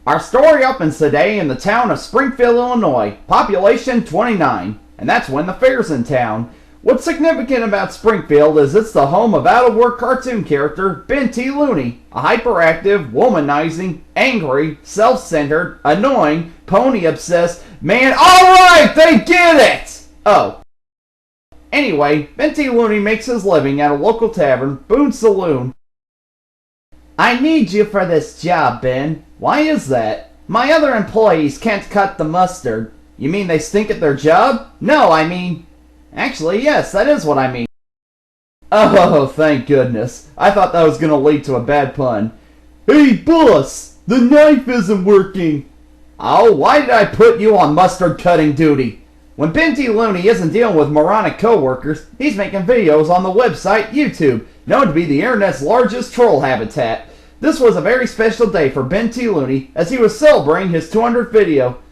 Our story opens today in the town of Springfield, Illinois, population 29, and that's when the fair's in town. What's significant about Springfield is it's the home of out-of-work cartoon character Benthelooney, a hyperactive, womanizing, angry, self-centered, annoying, pony-obsessed man. Alright, they get it! Oh. Anyway, Benthelooney makes his living at a local tavern, Boone's Saloon. I need you for this job, Ben. Why is that? My other employees can't cut the mustard. You mean they stink at their job? No, I mean... Actually, yes, that is what I mean. Oh, thank goodness. I thought that was gonna lead to a bad pun. Hey, boss! The knife isn't working! Oh, why did I put you on mustard cutting duty? When Benthelooney isn't dealing with moronic coworkers, he's making videos on the website YouTube, known to be the internet's largest troll habitat. This was a very special day for Benthelooney as he was celebrating his 200th video.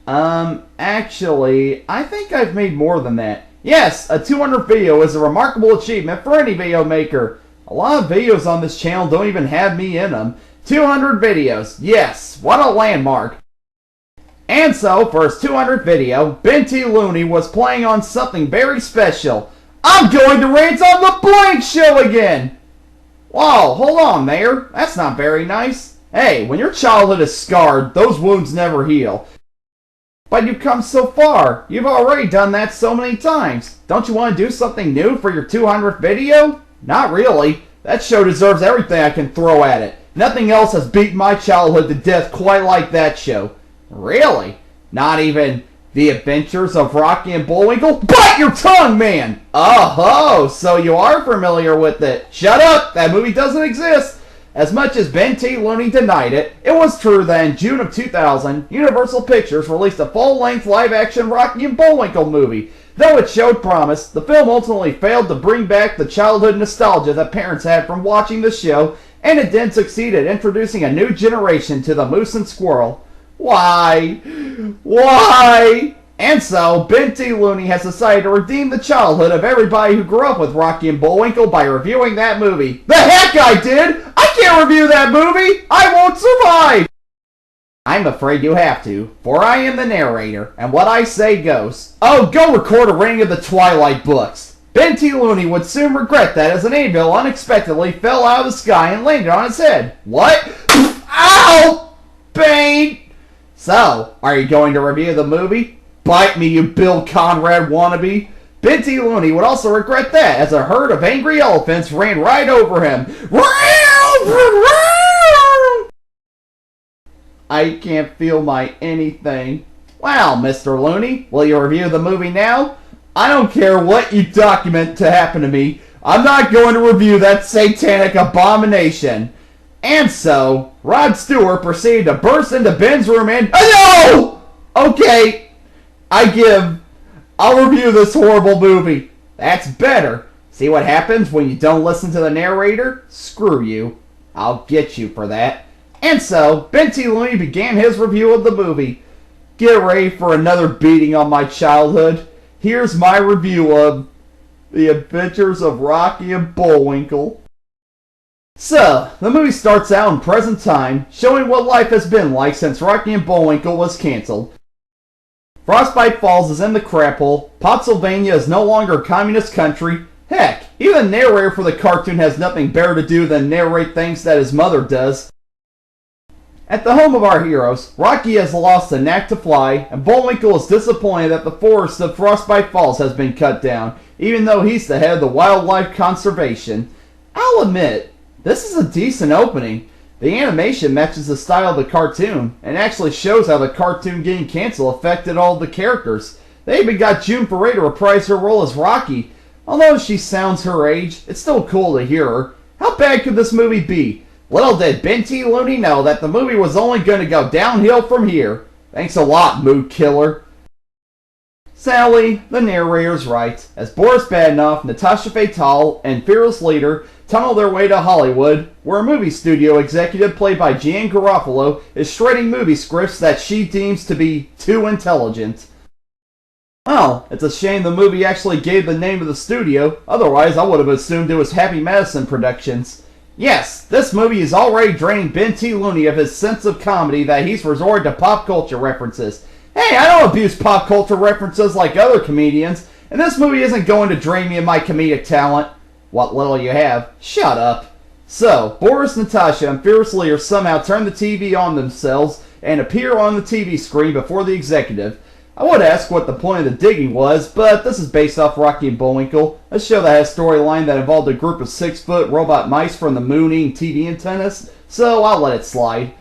Actually, I think I've made more than that. Yes, a 200th video is a remarkable achievement for any video maker. A lot of videos on this channel don't even have me in them. 200 videos, yes, what a landmark. And so, for his 200th video, Benthelooney was playing on something very special. I'm going to rant on the Blank Show again! Whoa, hold on there, that's not very nice. Hey, when your childhood is scarred, those wounds never heal. But you've come so far. You've already done that so many times. Don't you want to do something new for your 200th video? Not really. That show deserves everything I can throw at it. Nothing else has beaten my childhood to death quite like that show. Really? Not even The Adventures of Rocky and Bullwinkle? Bite your tongue, man! Oh-ho, so you are familiar with it. Shut up! That movie doesn't exist! As much as Benthelooney denied it, it was true that in June of 2000, Universal Pictures released a full-length live-action Rocky and Bullwinkle movie. Though it showed promise, the film ultimately failed to bring back the childhood nostalgia that parents had from watching the show, and it didn't succeed at introducing a new generation to the moose and squirrel. Why? Why? And so, Benthelooney has decided to redeem the childhood of everybody who grew up with Rocky and Bullwinkle by reviewing that movie. The heck I did! I can't review that movie! I won't survive! I'm afraid you have to, for I am the narrator, and what I say goes. Oh, go record a reading of the Twilight books. Benthelooney would soon regret that as an anvil unexpectedly fell out of the sky and landed on his head. What? Ow! Bane! So, are you going to review the movie? Bite me, you Bill Conrad wannabe. Benthelooney would also regret that as a herd of angry elephants ran right over him. I can't feel my anything. Well, Mr. Looney, will you review the movie now? I don't care what you document to happen to me. I'm not going to review that satanic abomination. And so, Rod Stewart proceeded to burst into Ben's room and... Oh, no! Okay. I'll review this horrible movie. That's better. See what happens when you don't listen to the narrator? Screw you. I'll get you for that. And so, Benthelooney began his review of the movie. Get ready for another beating on my childhood. Here's my review of The Adventures of Rocky and Bullwinkle. So, the movie starts out in present time, showing what life has been like since Rocky and Bullwinkle was cancelled. Frostbite Falls is in the crap hole, Pottsylvania is no longer a communist country, heck, even the narrator for the cartoon has nothing better to do than narrate things that his mother does. At the home of our heroes, Rocky has lost the knack to fly, and Bullwinkle is disappointed that the forest of Frostbite Falls has been cut down, even though he's the head of the wildlife conservation. I'll admit, this is a decent opening. The animation matches the style of the cartoon, and actually shows how the cartoon getting canceled affected all the characters. They even got June Foray to reprise her role as Rocky. Although she sounds her age, it's still cool to hear her. How bad could this movie be? Little did Benthelooney know that the movie was only going to go downhill from here. Thanks a lot, mood killer. Sadly, the narrator's right, as Boris Badenov, Natasha Fatal, and Fearless Leader tunnel their way to Hollywood, where a movie studio executive played by Gian Garofalo is shredding movie scripts that she deems to be too intelligent. Well, it's a shame the movie actually gave the name of the studio, otherwise I would have assumed it was Happy Madison Productions. Yes, this movie is already draining Benthelooney of his sense of comedy that he's resorted to pop culture references. Hey, I don't abuse pop culture references like other comedians, and this movie isn't going to drain me of my comedic talent. What little you have, shut up. So, Boris, Natasha, and Fearless Leader somehow turn the TV on themselves and appear on the TV screen before the executive. I would ask what the point of the digging was, but this is based off Rocky and Bullwinkle, a show that has a storyline that involved a group of 6-foot robot mice from the moon eating TV antennas, so I'll let it slide.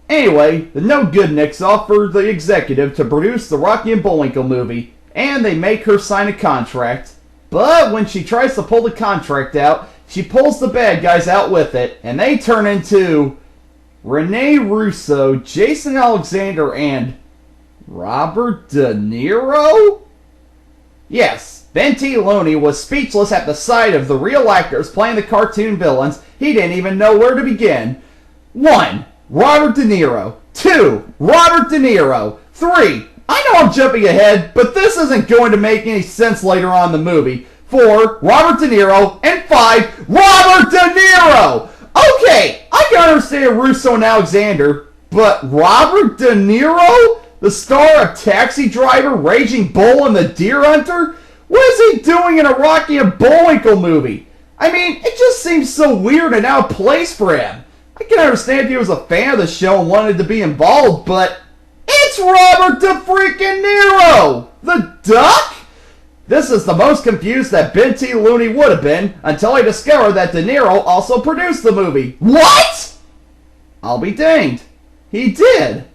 Anyway, the no-good Nicks offer the executive to produce the Rocky and Bullwinkle movie, and they make her sign a contract. But when she tries to pull the contract out, she pulls the bad guys out with it, and they turn into Rene Russo, Jason Alexander, and Robert De Niro? Yes, Benthelooney was speechless at the sight of the real actors playing the cartoon villains. He didn't even know where to begin. 1. Robert De Niro. 2. Robert De Niro. 3. I know I'm jumping ahead, but this isn't going to make any sense later on in the movie. 4. Robert De Niro. And 5. Robert De Niro! Okay, I can understand Russo and Alexander, but Robert De Niro? The star of Taxi Driver, Raging Bull, and The Deer Hunter? What is he doing in a Rocky and Bullwinkle movie? I mean, it just seems so weird and out of place for him. I can understand if he was a fan of the show and wanted to be involved, but it's Robert De freaking Niro! The Duck? This is the most confused that Benthelooney would have been until he discovered that De Niro also produced the movie. What? I'll be danged. He did.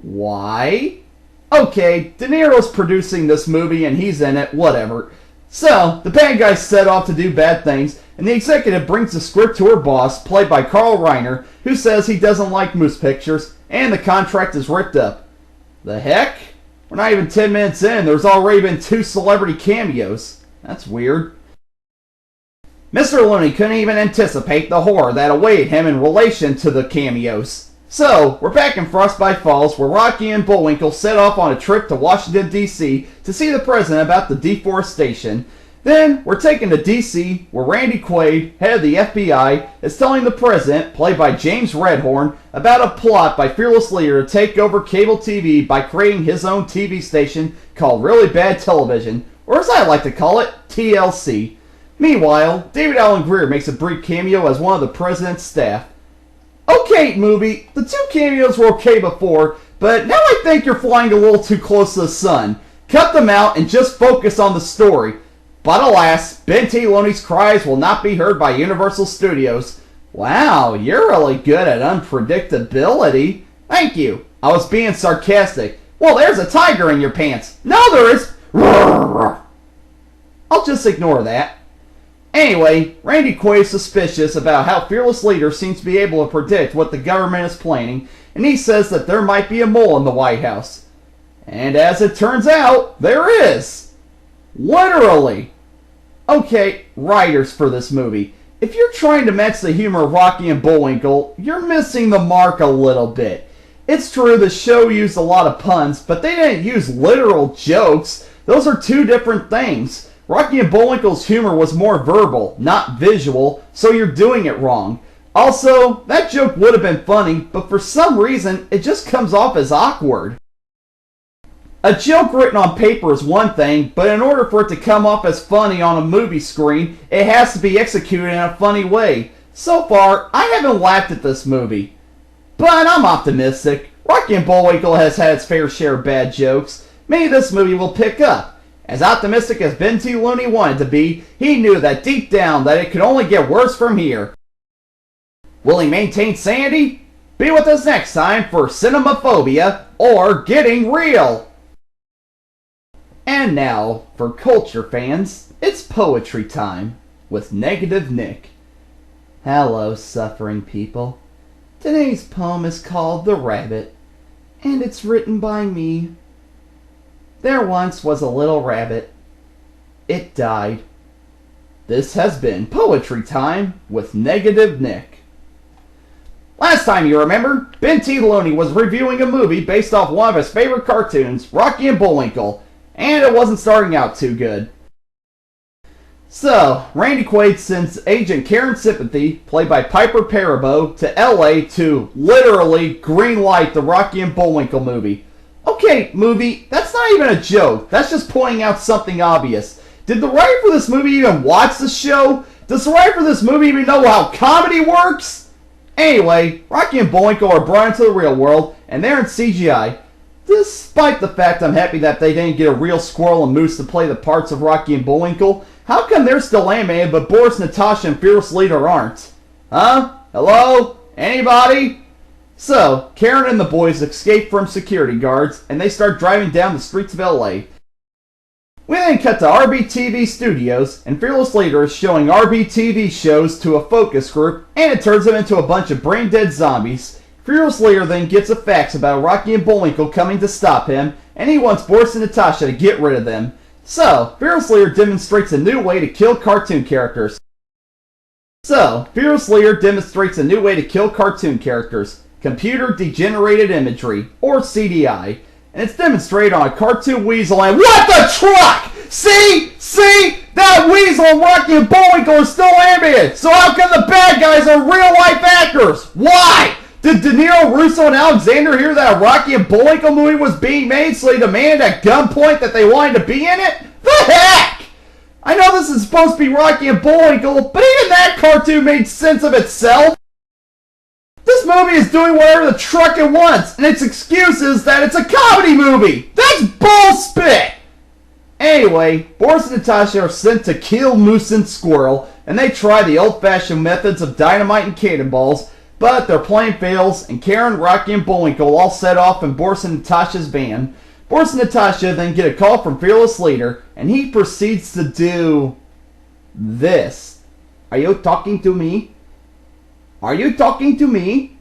Why? Okay, De Niro's producing this movie and he's in it, whatever. So, the bad guys set off to do bad things, and the executive brings the script to her boss, played by Carl Reiner, who says he doesn't like moose pictures, and the contract is ripped up. The heck? We're not even 10 minutes in, there's already been 2 celebrity cameos. That's weird. Mr. Looney couldn't even anticipate the horror that awaited him in relation to the cameos. So, we're back in Frostbite Falls, where Rocky and Bullwinkle set off on a trip to Washington, D.C. to see the president about the deforestation. Then, we're taken to D.C., where Randy Quaid, head of the FBI, is telling the president, played by James Redhorn, about a plot by Fearless Leader to take over cable TV by creating his own TV station called Really Bad Television, or as I like to call it, TLC. Meanwhile, David Alan Grier makes a brief cameo as one of the president's staff. Okay, movie, the 2 cameos were okay before, but now I think you're flying a little too close to the sun. Cut them out and just focus on the story. But alas, Benthelooney's cries will not be heard by Universal Studios. Wow, you're really good at unpredictability. Thank you. I was being sarcastic. Well, there's a tiger in your pants. No, there is. I'll just ignore that. Anyway, Randy Quaid is suspicious about how Fearless Leader seems to be able to predict what the government is planning, and he says that there might be a mole in the White House. And as it turns out, there is. Literally. Okay, writers for this movie. If you're trying to match the humor of Rocky and Bullwinkle, you're missing the mark a little bit. It's true the show used a lot of puns, but they didn't use literal jokes. Those are 2 different things. Rocky and Bullwinkle's humor was more verbal, not visual, so you're doing it wrong. Also, that joke would have been funny, but for some reason, it just comes off as awkward. A joke written on paper is one thing, but in order for it to come off as funny on a movie screen, it has to be executed in a funny way. So far, I haven't laughed at this movie. But I'm optimistic. Rocky and Bullwinkle has had its fair share of bad jokes. Maybe this movie will pick up. As optimistic as Benthelooney wanted to be, he knew that deep down that it could only get worse from here. Will he maintain sanity? Be with us next time for Cinemaphobia or Getting Real. And now, for culture fans, it's poetry time with Negative Nick. Hello, suffering people. Today's poem is called The Rabbit, and it's written by me. There once was a little rabbit. It died. This has been Poetry Time with Negative Nick. Last time you remember, Benthelooney was reviewing a movie based off one of his favorite cartoons, Rocky and Bullwinkle, and it wasn't starting out too good. So, Randy Quaid sends Agent Karen Sympathy, played by Piper Perabo, to LA to literally greenlight the Rocky and Bullwinkle movie. Okay, movie, that's not even a joke. That's just pointing out something obvious. Did the writer for this movie even watch the show? Does the writer for this movie even know how comedy works? Anyway, Rocky and Bullwinkle are brought into the real world, and they're in CGI. Despite the fact I'm happy that they didn't get a real squirrel and moose to play the parts of Rocky and Bullwinkle, how come they're still animated but Boris, Natasha, and Fearless Leader aren't? Huh? Hello? Anybody? So, Karen and the boys escape from security guards, and they start driving down the streets of LA. We then cut to RBTV Studios, and Fearless Leader is showing RBTV shows to a focus group, and it turns them into a bunch of brain-dead zombies. Fearless Leader then gets a fax about Rocky and Bullwinkle coming to stop him, and he wants Boris and Natasha to get rid of them. So, Fearless Leader demonstrates a new way to kill cartoon characters. Computer-degenerated imagery, or CDI. And it's demonstrated on a cartoon weasel and what the truck? See? That weasel and Rocky and Bullwinkle are still animated. So how come the bad guys are real-life actors? Why? Did De Niro, Russo, and Alexander hear that a Rocky and Bullwinkle movie was being made, so they demanded at gunpoint that they wanted to be in it? The heck? I know this is supposed to be Rocky and Bullwinkle, but even that cartoon made sense of itself. This movie is doing whatever the truck it wants, and its excuse is that it's a comedy movie. That's bullspit! Anyway, Boris and Natasha are sent to kill moose and squirrel, and they try the old-fashioned methods of dynamite and cannonballs, but their plan fails, and Karen, Rocky, and Bullwinkle all set off in Boris and Natasha's van. Boris and Natasha then get a call from Fearless Leader, and he proceeds to do this. Are you talking to me? Are you talking to me?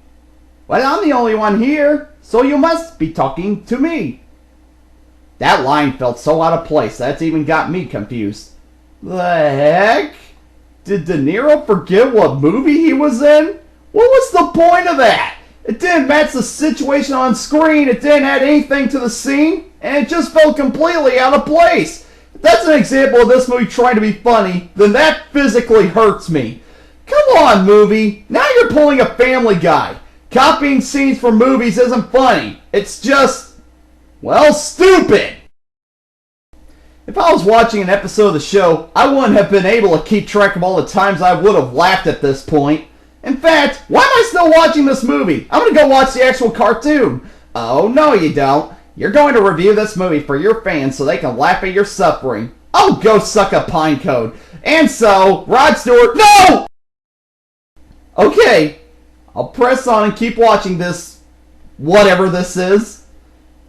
Well, I'm the only one here, so you must be talking to me. That line felt so out of place, that's even got me confused. The heck? Did De Niro forget what movie he was in? What was the point of that? It didn't match the situation on screen, it didn't add anything to the scene, and it just felt completely out of place. If that's an example of this movie trying to be funny, then that physically hurts me. Come on, movie. Now you're pulling a Family Guy. Copying scenes from movies isn't funny. It's just, well, stupid. If I was watching an episode of the show, I wouldn't have been able to keep track of all the times I would have laughed at this point. In fact, why am I still watching this movie? I'm going to go watch the actual cartoon. Oh, no you don't. You're going to review this movie for your fans so they can laugh at your suffering. Oh, go suck a pine cone. And so, Rod Stewart, no! Okay, I'll press on and keep watching this, whatever this is.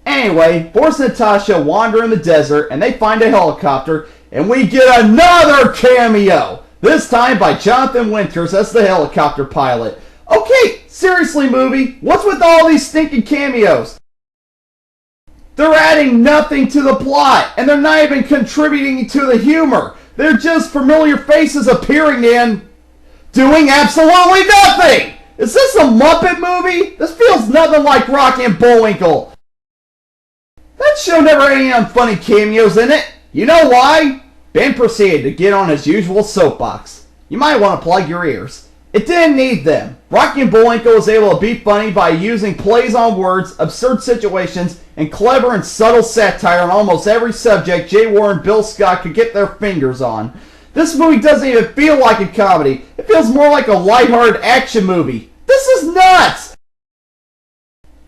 Anyway, Boris and Natasha wander in the desert and they find a helicopter and we get another cameo! This time by Jonathan Winters as the helicopter pilot. Okay, seriously movie, what's with all these stinking cameos? They're adding nothing to the plot and they're not even contributing to the humor. They're just familiar faces appearing in doing absolutely nothing! Is this a Muppet movie? This feels nothing like Rocky and Bullwinkle. That show never had any unfunny cameos in it. You know why? Ben proceeded to get on his usual soapbox. You might want to plug your ears. It didn't need them. Rocky and Bullwinkle was able to be funny by using plays on words, absurd situations, and clever and subtle satire on almost every subject Jay Ward and Bill Scott could get their fingers on. This movie doesn't even feel like a comedy. It feels more like a lighthearted action movie. This is nuts!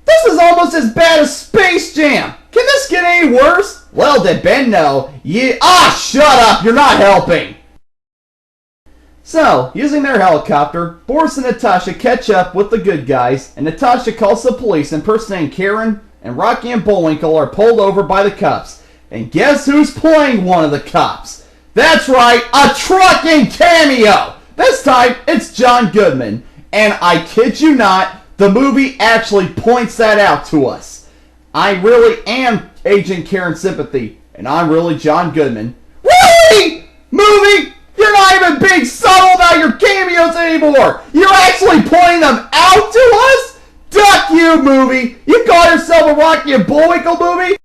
This is almost as bad as Space Jam! Can this get any worse? Well, did Ben know? Shut up! You're not helping! So, using their helicopter, Boris and Natasha catch up with the good guys, and Natasha calls the police impersonating Karen, and Rocky and Bullwinkle are pulled over by the cops. And guess who's playing one of the cops? That's right, a trucking cameo! This time, it's John Goodman. And I kid you not, the movie actually points that out to us. I really am Agent Karen Sympathy, and I'm really John Goodman. Really? Movie? You're not even being subtle about your cameos anymore! You're actually pointing them out to us? Duck you, movie! You call yourself a Rocky and Bullwinkle movie?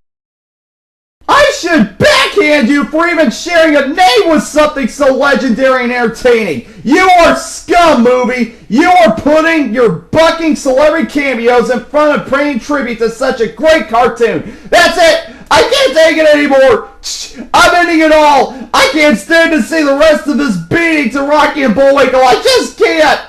I should backhand you for even sharing a name with something so legendary and entertaining. You are scum, movie. You are putting your bucking celebrity cameos in front of paying tribute to such a great cartoon. That's it. I can't take it anymore. I'm ending it all. I can't stand to see the rest of this beating to Rocky and Bullwinkle. I just can't.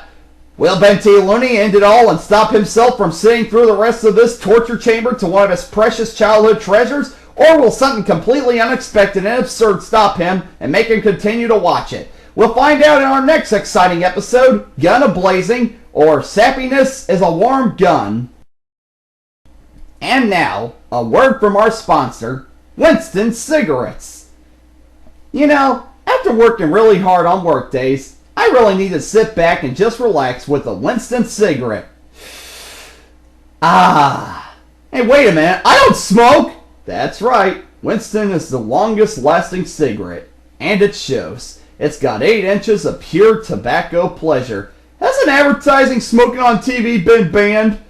Will Benthelooney end it all and stop himself from sitting through the rest of this torture chamber to one of his precious childhood treasures? Or will something completely unexpected and absurd stop him and make him continue to watch it? We'll find out in our next exciting episode, Gun A-Blazing, or Sappiness is a Warm Gun. And now, a word from our sponsor, Winston Cigarettes. You know, after working really hard on work days, I really need to sit back and just relax with a Winston cigarette. Hey, wait a minute, I don't smoke! That's right, Winston is the longest lasting cigarette, and it shows. It's got 8 inches of pure tobacco pleasure. Hasn't advertising smoking on TV been banned?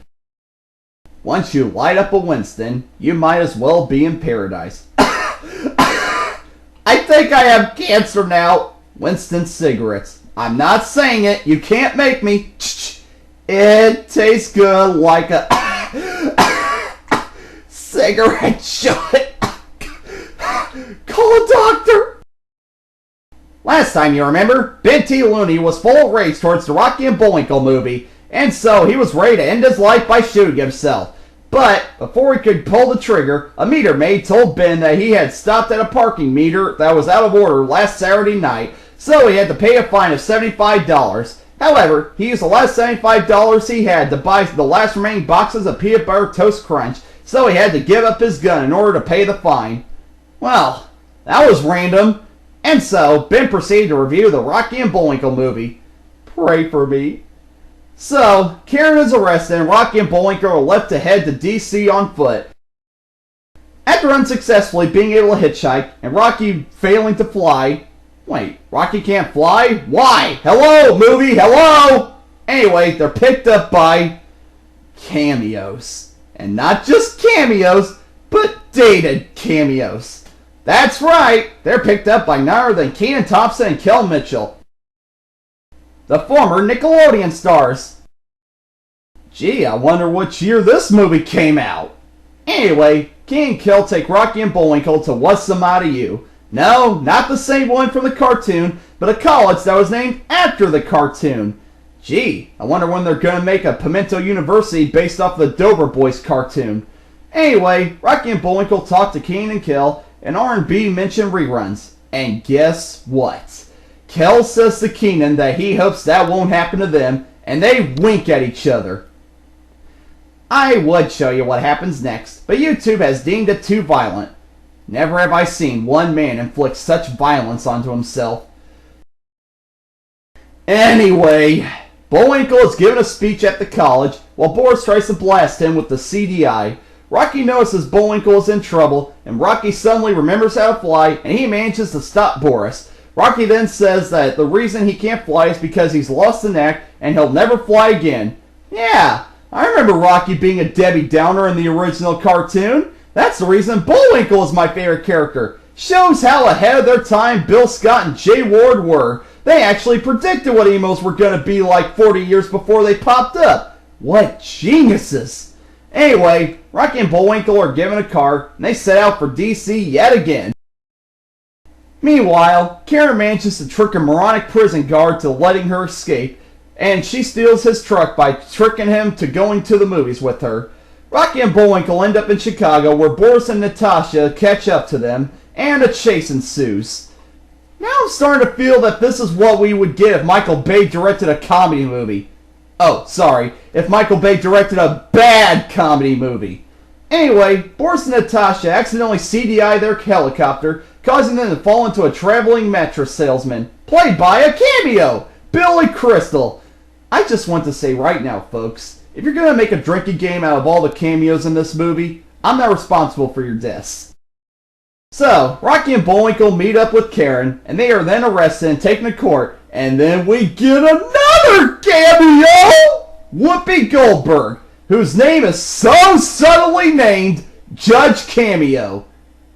Once you light up a Winston, you might as well be in paradise. I think I have cancer now. Winston cigarettes. I'm not saying it. You can't make me. It tastes good like a cigarette shot. Call a doctor. Last time you remember, Benthelooney was full of rage towards the Rocky and Bullwinkle movie, and so he was ready to end his life by shooting himself. But before he could pull the trigger, a meter maid told Ben that he had stopped at a parking meter that was out of order last Saturday night, so he had to pay a fine of $75. However, he used the last $75 he had to buy the last remaining boxes of peanut butter toast crunch, so he had to give up his gun in order to pay the fine. Well, that was random. And so, Ben proceeded to review the Rocky and Bullwinkle movie. Pray for me. So, Karen is arrested and Rocky and Bullwinkle are left to head to D.C. on foot. After unsuccessfully being able to hitchhike and Rocky failing to fly... Wait, Rocky can't fly? Why? Hello, movie, hello! Anyway, they're picked up by... cameos. And not just cameos, but dated cameos. That's right, they're picked up by none other than Kenan Thompson and Kel Mitchell, the former Nickelodeon stars. Gee, I wonder which year this movie came out. Anyway, Key and Kel take Rocky and Bullwinkle to What's the Matter You? No, not the same one from the cartoon, but a college that was named after the cartoon. Gee, I wonder when they're going to make a Pimento University based off the Dober Boys cartoon. Anyway, Rocky and Bullwinkle talk to Kenan and Kel, and R&B mention reruns. And guess what? Kel says to Kenan that he hopes that won't happen to them, and they wink at each other. I would show you what happens next, but YouTube has deemed it too violent. Never have I seen one man inflict such violence onto himself. Anyway, Bullwinkle is giving a speech at the college, while Boris tries to blast him with the CDI. Rocky notices Bullwinkle is in trouble, and Rocky suddenly remembers how to fly, and he manages to stop Boris. Rocky then says that the reason he can't fly is because he's lost the knack, and he'll never fly again. Yeah, I remember Rocky being a Debbie Downer in the original cartoon. That's the reason Bullwinkle is my favorite character. Shows how ahead of their time Bill Scott and Jay Ward were. They actually predicted what emos were going to be like 40 years before they popped up. What geniuses! Anyway, Rocky and Bullwinkle are given a car, and they set out for D.C. yet again. Meanwhile, Karen manages to trick a moronic prison guard to letting her escape, and she steals his truck by tricking him to going to the movies with her. Rocky and Bullwinkle end up in Chicago, where Boris and Natasha catch up to them, and a chase ensues. Now I'm starting to feel that this is what we would get if Michael Bay directed a comedy movie. Oh, sorry, if Michael Bay directed a bad comedy movie. Anyway, Boris and Natasha accidentally CDI their helicopter, causing them to fall into a traveling mattress salesman, played by a cameo, Billy Crystal. I just want to say right now, folks, if you're going to make a drinking game out of all the cameos in this movie, I'm not responsible for your deaths. So, Rocky and Bullwinkle meet up with Karen, and they are then arrested and taken to court, and then we get another cameo! Whoopi Goldberg, whose name is so subtly named Judge Cameo.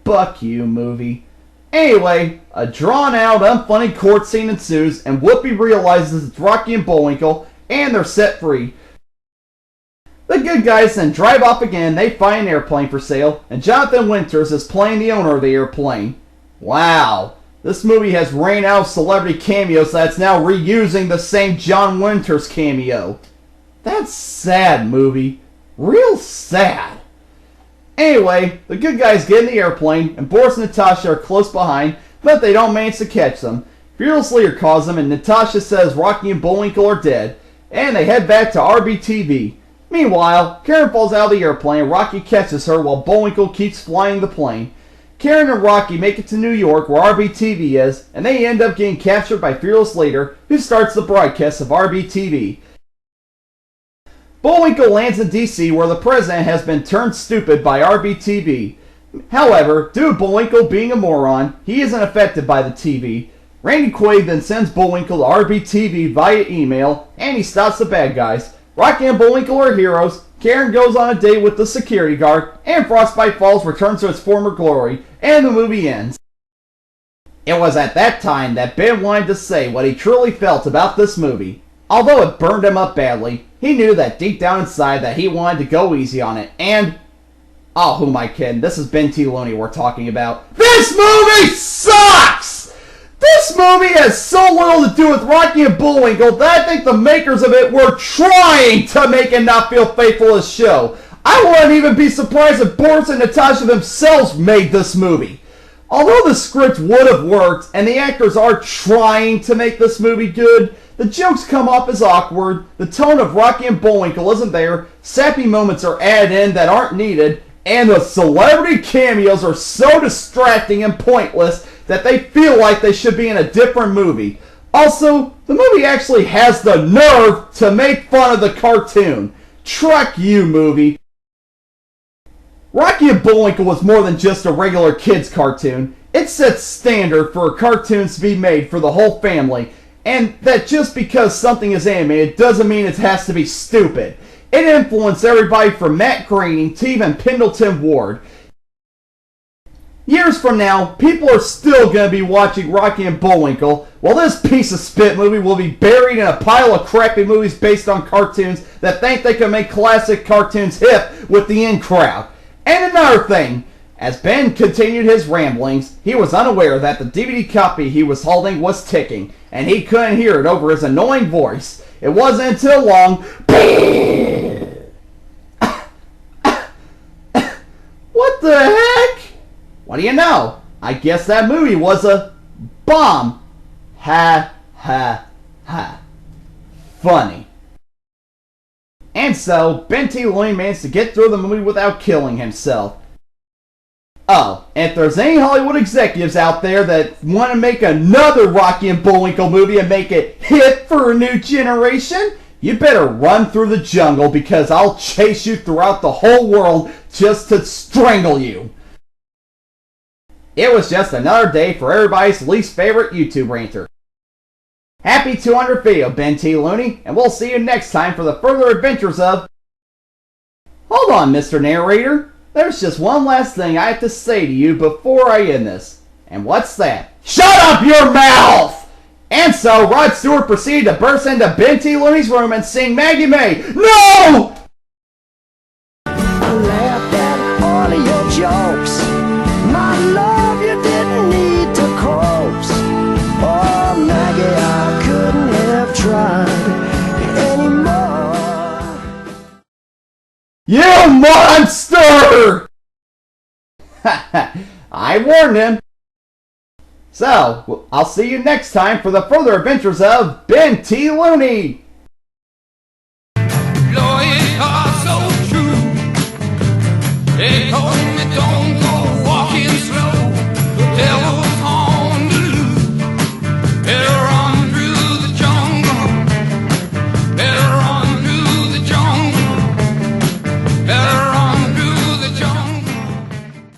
Buck you, movie. Anyway, a drawn-out, unfunny court scene ensues, and Whoopi realizes it's Rocky and Bullwinkle, and they're set free. The good guys then drive off again. They find an airplane for sale, and Jonathan Winters is playing the owner of the airplane. Wow, this movie has rained out celebrity cameos that's now reusing the same John Winters cameo. That's sad, movie. Real sad. Anyway, the good guys get in the airplane, and Boris and Natasha are close behind, but they don't manage to catch them. Fearless Leader calls them, and Natasha says Rocky and Bullwinkle are dead, and they head back to RBTV. Meanwhile, Karen falls out of the airplane, and Rocky catches her while Bullwinkle keeps flying the plane. Karen and Rocky make it to New York, where RBTV is, and they end up getting captured by Fearless Leader, who starts the broadcast of RBTV. Bullwinkle lands in D.C., where the president has been turned stupid by RBTV. However, due to Bullwinkle being a moron, he isn't affected by the TV. Randy Quaid then sends Bullwinkle to RBTV via email, and he stops the bad guys. Rocky and Bullwinkle are heroes, Karen goes on a date with the security guard, and Frostbite Falls returns to its former glory, and the movie ends. It was at that time that Ben wanted to say what he truly felt about this movie. Although it burned him up badly, he knew that deep down inside that he wanted to go easy on it, and... oh, who am I kidding? This is Benthelooney we're talking about. This movie sucks! This movie has so little to do with Rocky and Bullwinkle that I think the makers of it were trying to make it not feel faithful as show. I wouldn't even be surprised if Boris and Natasha themselves made this movie. Although the script would have worked, and the actors are trying to make this movie good, the jokes come off as awkward, the tone of Rocky and Bullwinkle isn't there, sappy moments are added in that aren't needed, and the celebrity cameos are so distracting and pointless that they feel like they should be in a different movie. Also, the movie actually has the nerve to make fun of the cartoon. Truck you, movie. Rocky and Bullwinkle was more than just a regular kids cartoon. It sets standard for cartoons to be made for the whole family, and that just because something is animated doesn't mean it has to be stupid. It influenced everybody from Matt Groening to even Pendleton Ward. Years from now, people are still going to be watching Rocky and Bullwinkle, while this piece of spit movie will be buried in a pile of crappy movies based on cartoons that think they can make classic cartoons hip with the in crowd. And another thing, as Ben continued his ramblings, he was unaware that the DVD copy he was holding was ticking, and he couldn't hear it over his annoying voice. It wasn't until long... What the heck? What do you know? I guess that movie was a bomb. Ha ha ha. Funny. And so, Benthelooney managed to get through the movie without killing himself. Oh, and if there's any Hollywood executives out there that want to make another Rocky and Bullwinkle movie and make it hip for a new generation, you better run through the jungle because I'll chase you throughout the whole world just to strangle you. It was just another day for everybody's least favorite YouTube ranter. Happy 200th video, Benthelooney, and we'll see you next time for the further adventures of... Hold on, Mr. Narrator. There's just one last thing I have to say to you before I end this. And what's that? Shut up your mouth! And so, Rod Stewart proceeded to burst into Benthelooney's room and sing Maggie May. No! I laughed at all of your jokes. My love, you didn't need to coax. Oh, Maggie, I couldn't have tried anymore. You monster! I warned him. So, I'll see you next time for the further adventures of Benthelooney. Lawyers are so true. They told me don't